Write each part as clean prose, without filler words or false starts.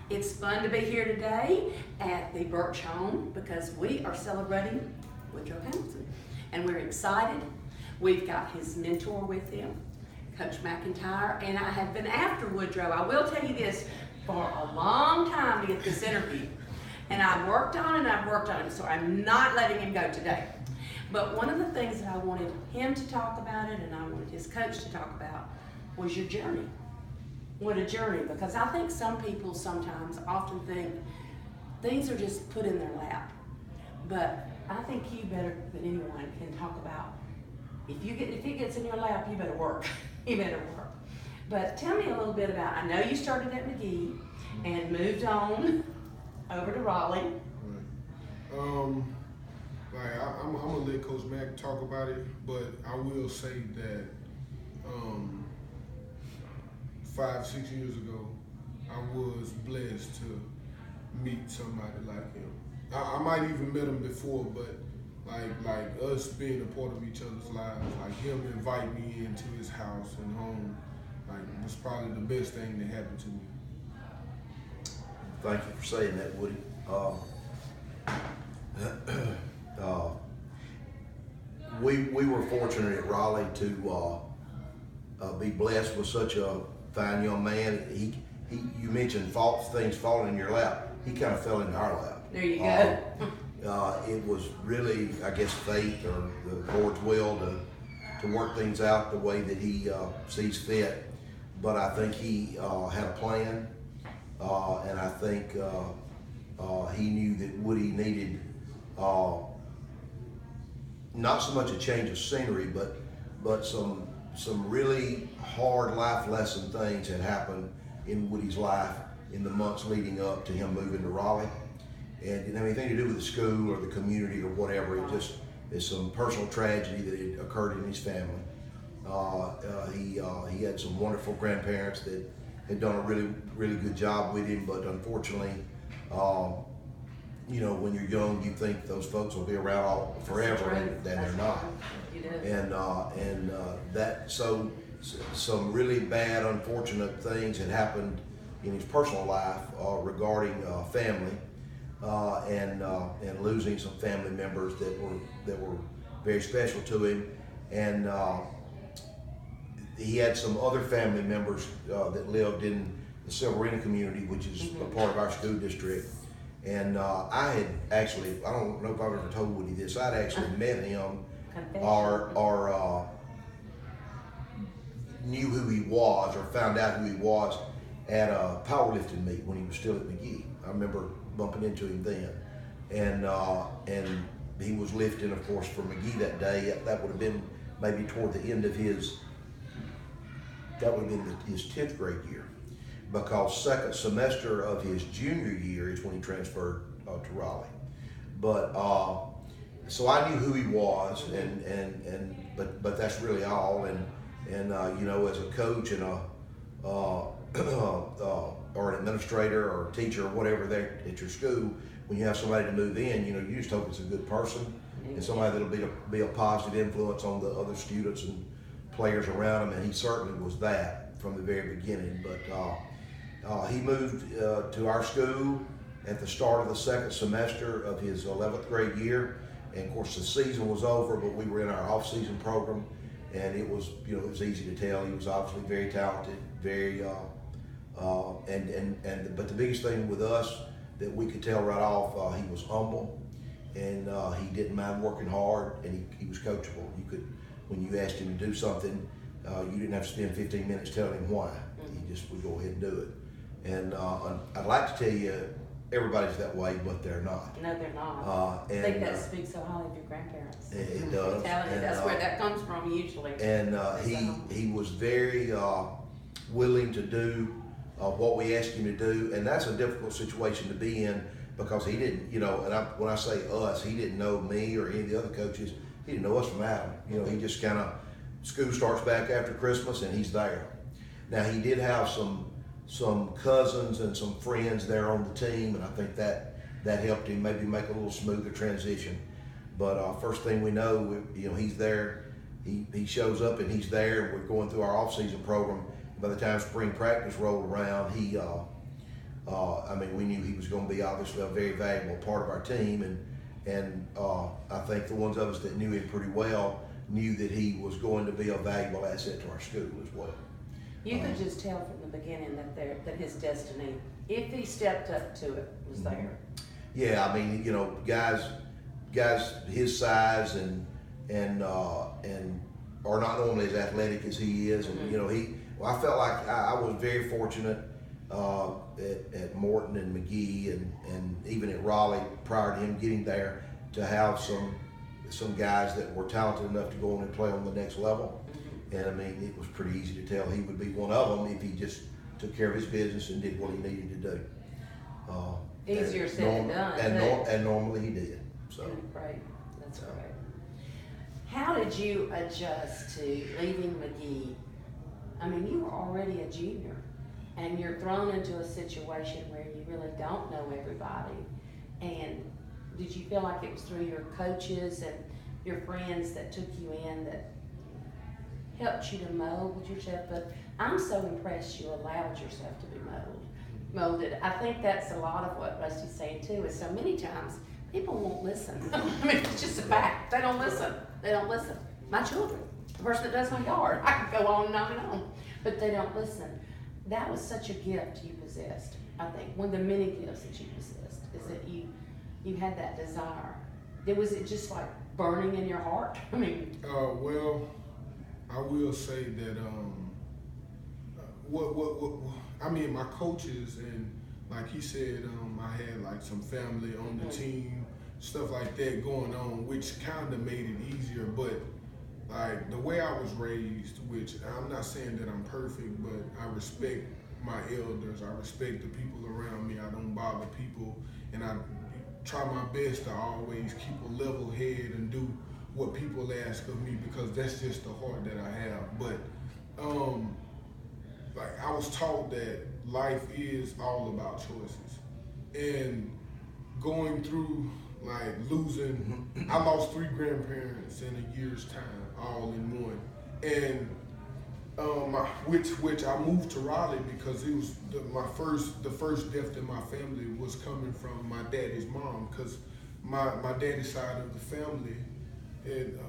It's fun to be here today at the Birch home because we are celebrating Woodrow Hamilton, and we're excited. We've got his mentor with him, Coach McIntyre, and I have been after Woodrow. I will tell you this, for a long time to get this interview. And I've worked on him, so I'm not letting him go today. But one of the things that I wanted him to talk about it, and I wanted his coach to talk about, was your journey. What a journey, because I think some people sometimes often think things are just put in their lap. But I think you better than anyone can talk about, if it gets in your lap, you better work. You better work. But tell me a little bit about, I know you started at McGee and moved on over to Raleigh. I'm gonna let Coach Mac talk about it, but I will say that 5-6 years ago, I was blessed to meet somebody like him. I might even met him before, but like us being a part of each other's lives, like him invite me into his house and home, like was probably the best thing that happened to me. Thank you for saying that, Woody. We were fortunate at Raleigh to be blessed with such a fine young man. You mentioned things falling in your lap. He kind of fell into our lap. There you go. It was really, I guess, fate or the Lord's will to work things out the way that he sees fit. But I think he had a plan, and I think he knew that Woody needed not so much a change of scenery, but some really hard life lesson things had happened in Woody's life in the months leading up to him moving to Raleigh. And it didn't have anything to do with the school or the community or whatever. It just is some personal tragedy that had occurred in his family. He had some wonderful grandparents that had done a really, really good job with him, but unfortunately, when you're young, you think those folks will be around forever, and they're not. And some really bad, unfortunate things had happened in his personal life regarding family, and losing some family members that were very special to him, and he had some other family members that lived in the Silverina community, which is a part of our school district. And I had actually, I don't know if I've ever told Woody this, I'd actually met him or knew who he was or found out who he was at a powerlifting meet when he was still at McGee. I remember bumping into him then. And he was lifting, of course, for McGee that day. That would have been maybe toward the end of his 10th grade year, because second semester of his junior year is when he transferred to Raleigh. But so I knew who he was, but that's really all. And as a coach and or an administrator or a teacher or whatever there at your school, when you have somebody to move in, you just hope it's a good person and somebody that'll be a positive influence on the other students and players around him, and he certainly was that from the very beginning. But he moved to our school at the start of the second semester of his 11th grade year, and of course the season was over, but we were in our off-season program, and it was it was easy to tell he was obviously very talented, very but the biggest thing with us that we could tell right off, he was humble, and he didn't mind working hard, and he was coachable. When you asked him to do something, you didn't have to spend 15 minutes telling him why. He just would go ahead and do it. And I'd like to tell you everybody's that way, but they're not. No, they're not. I think that speaks so highly of your grandparents. It does. That's where that comes from usually. And he was very willing to do what we asked him to do, and that's a difficult situation to be in, because he didn't, when I say us, he didn't know me or any of the other coaches. He didn't know us from Adam. He just kind of, school starts back after Christmas and he's there. Now he did have some cousins and some friends there on the team, and I think that helped him maybe make a little smoother transition. But first thing we know, he's there. He shows up and he's there. We're going through our off-season program. By the time spring practice rolled around, mean, we knew he was going to be obviously a very valuable part of our team, and I think the ones of us that knew him pretty well knew that he was going to be a valuable asset to our school as well. You could just tell from the beginning that his destiny, if he stepped up to it, was there. Yeah, I mean, you know, guys his size and are not normally as athletic as he is, and you know, I felt like I was very fortunate at Morton and McGee and even at Raleigh prior to him getting there to have some guys that were talented enough to go on and play on the next level. And I mean, it was pretty easy to tell he would be one of them if he just took care of his business and did what he needed to do. Easier said than done. And normally he did. So great, that's great. How did you adjust to leaving McGee? I mean, you were already a junior, and you're thrown into a situation where you really don't know everybody. And did you feel like it was through your coaches and your friends that took you in that helped you to mold yourself? But I'm so impressed you allowed yourself to be molded. I think that's a lot of what Rusty's saying too, is so many times people won't listen. I mean, it's just a fact. They don't listen. My children, the person that does my yard, I could go on and on and on, but they don't listen. That was such a gift you possessed. I think one of the many gifts that you possessed is that you had that desire. Was it just like burning in your heart? I mean, well, I will say that I mean, my coaches, and like he said, I had like some family on the team, stuff like that going on, which kind of made it easier. But like the way I was raised, which I'm not saying that I'm perfect, but I respect my elders, I respect the people around me, I don't bother people, and I try my best to always keep a level head and do what people ask of me, because that's just the heart that I have. But like I was taught that life is all about choices, and going through like losing, I lost 3 grandparents in a year's time, all in one, and which I moved to Raleigh because it was the first death in my family was coming from my daddy's mom, because my daddy's side of the family, and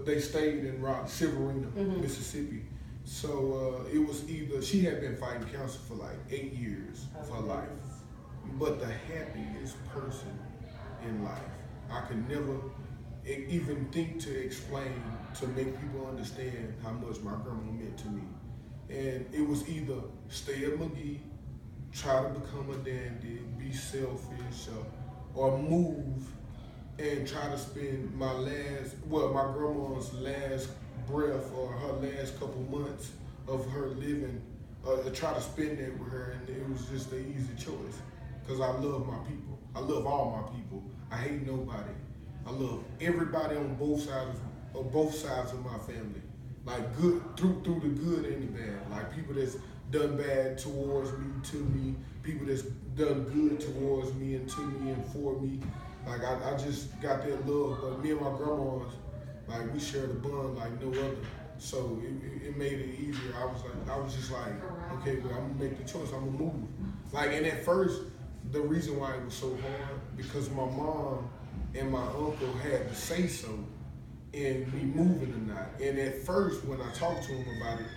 they stayed in Raleigh, Severina, Mississippi. So it was either, she had been fighting cancer for like 8 years of her life, but the happiest person in life. I could never even think to explain, to make people understand how much my grandma meant to me. And it was either stay at McGee, try to become a dandy, be selfish, or move and try to spend my grandma's last breath or her last couple months of her living, try to spend that with her. And it was just an easy choice, because I love my people. I love all my people. I hate nobody. I love everybody on both sides of my family. Like good, through the good and the bad. Like people that's done bad towards me, to me, people that's done good towards me and to me and for me. Like I just got that love. But me and my grandmas, like we shared a bond like no other. So it made it easier. I was just like, okay, well, I'm gonna make the choice. I'm gonna move. Like, and at first, the reason why it was so hard, because my mom and my uncle had to say so in me moving or not. And at first, when I talked to them about it,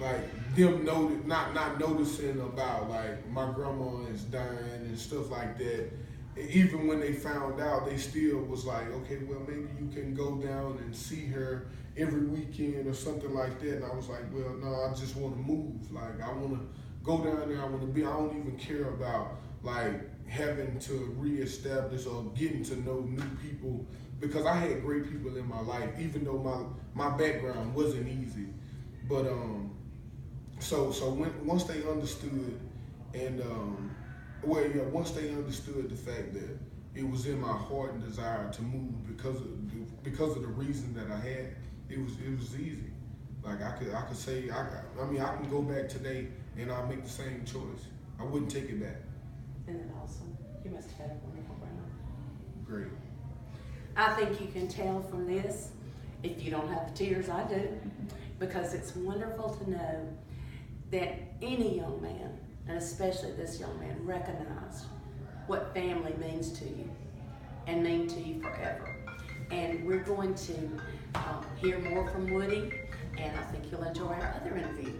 like them not noticing about like my grandma is dying and stuff like that. Even when they found out, they still was like, okay, well, maybe you can go down and see her every weekend or something like that. And I was like, well, no, I just want to move. Like, I want to go down there. I want to be, I don't even care about like having to reestablish or getting to know new people, because I had great people in my life, even though my background wasn't easy. But once they understood, and once they understood the fact that it was in my heart and desire to move because of the reason that I had, it was easy. Like I could say, I mean I can go back today and I'll make the same choice. I wouldn't take it back. Isn't that awesome? You must have had a wonderful grandma. Great. I think you can tell from this, if you don't have the tears, I do, because it's wonderful to know that any young man and especially this young man, recognized what family means to you and mean to you forever. And we're going to hear more from Woody, and I think you'll enjoy our other interview.